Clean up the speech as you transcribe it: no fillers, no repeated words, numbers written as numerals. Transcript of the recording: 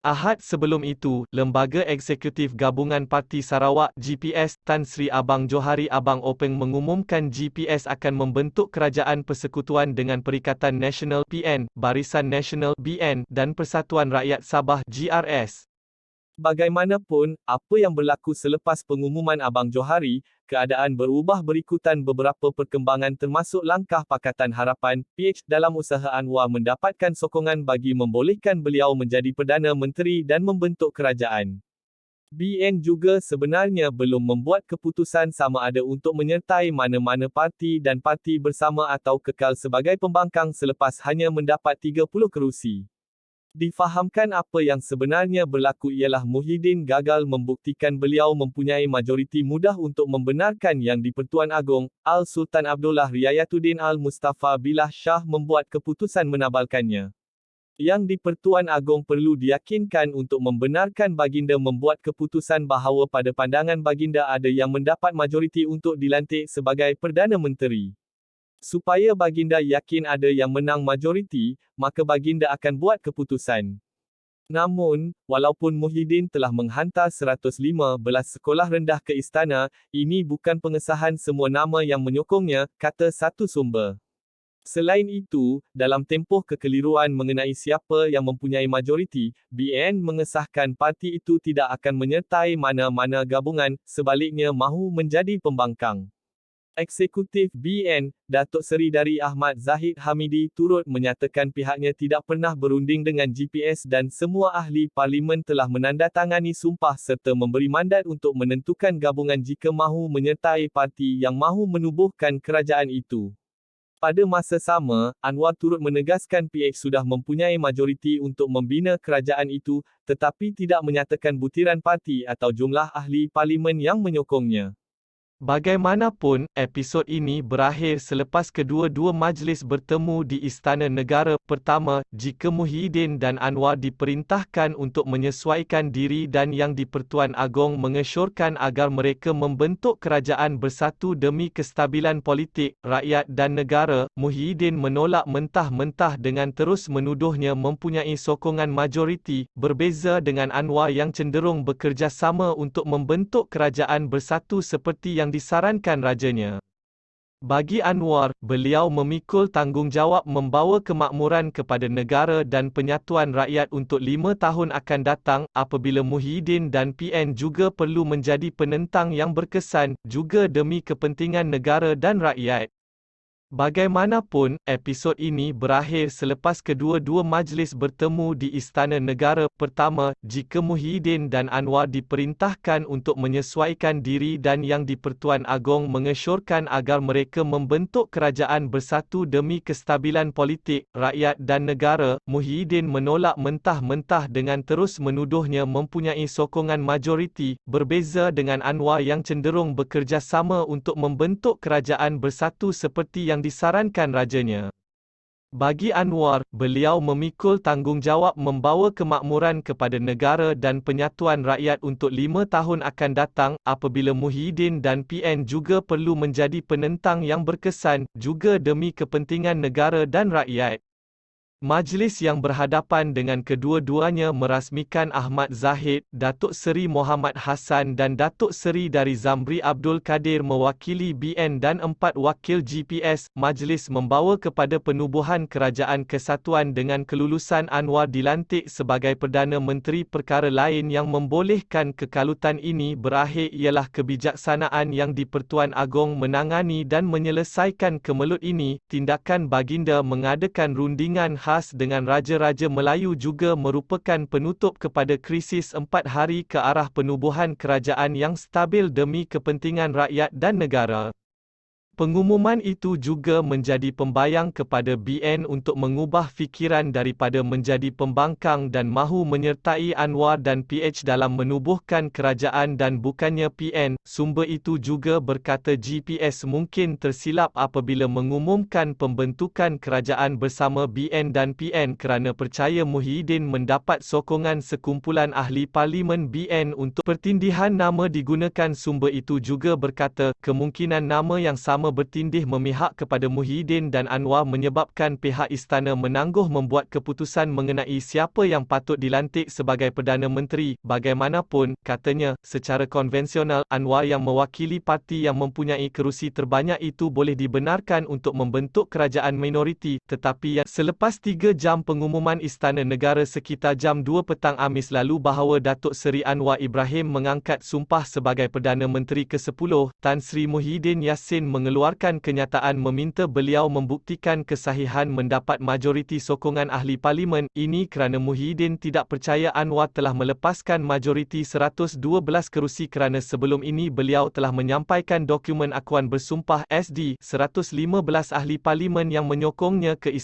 Ahad sebelum itu, Lembaga Eksekutif Gabungan Parti Sarawak (GPS) Tan Sri Abang Johari Abang Openg mengumumkan GPS akan membentuk Kerajaan Persekutuan dengan Perikatan Nasional (PN), Barisan Nasional (BN) dan Persatuan Rakyat Sabah (GRS). Bagaimanapun, apa yang berlaku selepas pengumuman Abang Johari, keadaan berubah berikutan beberapa perkembangan termasuk langkah Pakatan Harapan (PH) dalam usaha Anwar mendapatkan sokongan bagi membolehkan beliau menjadi Perdana Menteri dan membentuk kerajaan. BN juga sebenarnya belum membuat keputusan sama ada untuk menyertai mana-mana parti dan parti bersama atau kekal sebagai pembangkang selepas hanya mendapat 30 kerusi. Difahamkan apa yang sebenarnya berlaku ialah Muhyiddin gagal membuktikan beliau mempunyai majoriti mudah untuk membenarkan yang di-Pertuan Agong, Al-Sultan Abdullah Riayatuddin Al-Mustafa Billah Shah membuat keputusan menabalkannya. Yang di-Pertuan Agong perlu diyakinkan untuk membenarkan baginda membuat keputusan bahawa pada pandangan baginda ada yang mendapat majoriti untuk dilantik sebagai Perdana Menteri. Supaya baginda yakin ada yang menang majoriti, maka baginda akan buat keputusan. Namun, walaupun Muhyiddin telah menghantar 115 sekolah rendah ke istana, ini bukan pengesahan semua nama yang menyokongnya, kata satu sumber. Selain itu, dalam tempoh kekeliruan mengenai siapa yang mempunyai majoriti, BN mengesahkan parti itu tidak akan menyertai mana-mana gabungan, sebaliknya mahu menjadi pembangkang. Eksekutif BN, Datuk Seri Dari Ahmad Zahid Hamidi turut menyatakan pihaknya tidak pernah berunding dengan GPS dan semua ahli parlimen telah menandatangani sumpah serta memberi mandat untuk menentukan gabungan jika mahu menyertai parti yang mahu menubuhkan kerajaan itu. Pada masa sama, Anwar turut menegaskan PH sudah mempunyai majoriti untuk membina kerajaan itu, tetapi tidak menyatakan butiran parti atau jumlah ahli parlimen yang menyokongnya. Bagaimanapun, episod ini berakhir selepas kedua-dua majlis bertemu di Istana Negara. Pertama, jika Muhyiddin dan Anwar diperintahkan untuk menyesuaikan diri dan Yang di-Pertuan Agong mengesyorkan agar mereka membentuk kerajaan bersatu demi kestabilan politik, rakyat dan negara, Muhyiddin menolak mentah-mentah dengan terus menuduhnya mempunyai sokongan majoriti, berbeza dengan Anwar yang cenderung bekerjasama untuk membentuk kerajaan bersatu seperti yang disarankan rajanya. Bagi Anwar, beliau memikul tanggungjawab membawa kemakmuran kepada negara dan penyatuan rakyat untuk 5 tahun akan datang, apabila Muhyiddin dan PN juga perlu menjadi penentang yang berkesan, juga demi kepentingan negara dan rakyat. Bagaimanapun, episod ini berakhir selepas kedua-dua majlis bertemu di Istana Negara. Pertama, jika Muhyiddin dan Anwar diperintahkan untuk menyesuaikan diri dan Yang di-Pertuan Agong mengesyorkan agar mereka membentuk kerajaan bersatu demi kestabilan politik, rakyat dan negara, Muhyiddin menolak mentah-mentah dengan terus menuduhnya mempunyai sokongan majoriti, berbeza dengan Anwar yang cenderung bekerjasama untuk membentuk kerajaan bersatu seperti yang disarankan rajanya. Bagi Anwar, beliau memikul tanggungjawab membawa kemakmuran kepada negara dan penyatuan rakyat untuk 5 tahun akan datang, apabila Muhyiddin dan PN juga perlu menjadi penentang yang berkesan, juga demi kepentingan negara dan rakyat. Majlis yang berhadapan dengan kedua-duanya merasmikan Ahmad Zahid, Datuk Seri Mohamad Hassan dan Datuk Seri Dari Zamri Abdul Kadir mewakili BN dan 4 wakil GPS. Majlis membawa kepada penubuhan Kerajaan Kesatuan dengan kelulusan Anwar dilantik sebagai Perdana Menteri. Perkara lain yang membolehkan kekalutan ini berakhir ialah kebijaksanaan Yang di-Pertuan Agong menangani dan menyelesaikan kemelut ini. Tindakan baginda mengadakan rundingan khas dengan Raja-Raja Melayu juga merupakan penutup kepada krisis 4 hari ke arah penubuhan kerajaan yang stabil demi kepentingan rakyat dan negara. Pengumuman itu juga menjadi pembayang kepada BN untuk mengubah fikiran daripada menjadi pembangkang dan mahu menyertai Anwar dan PH dalam menubuhkan kerajaan dan bukannya PN. Sumber itu juga berkata GPS mungkin tersilap apabila mengumumkan pembentukan kerajaan bersama BN dan PN kerana percaya Muhyiddin mendapat sokongan sekumpulan ahli parlimen BN untuk pertindihan nama digunakan. Sumber itu juga berkata, kemungkinan nama yang sama sama bertindih memihak kepada Muhyiddin dan Anwar menyebabkan pihak istana menangguh membuat keputusan mengenai siapa yang patut dilantik sebagai Perdana Menteri. Bagaimanapun, katanya, secara konvensional, Anwar yang mewakili parti yang mempunyai kerusi terbanyak itu boleh dibenarkan untuk membentuk kerajaan minoriti, tetapi selepas 3 jam pengumuman Istana Negara sekitar jam 2 petang Khamis lalu bahawa Datuk Seri Anwar Ibrahim mengangkat sumpah sebagai Perdana Menteri ke-10, Tan Sri Muhyiddin Yassin mengeluarkan kenyataan meminta beliau membuktikan kesahihan mendapat majoriti sokongan ahli parlimen. Ini kerana Muhyiddin tidak percaya Anwar telah melepaskan majoriti 112 kerusi kerana sebelum ini beliau telah menyampaikan dokumen akuan bersumpah SD 115 ahli parlimen yang menyokongnya ke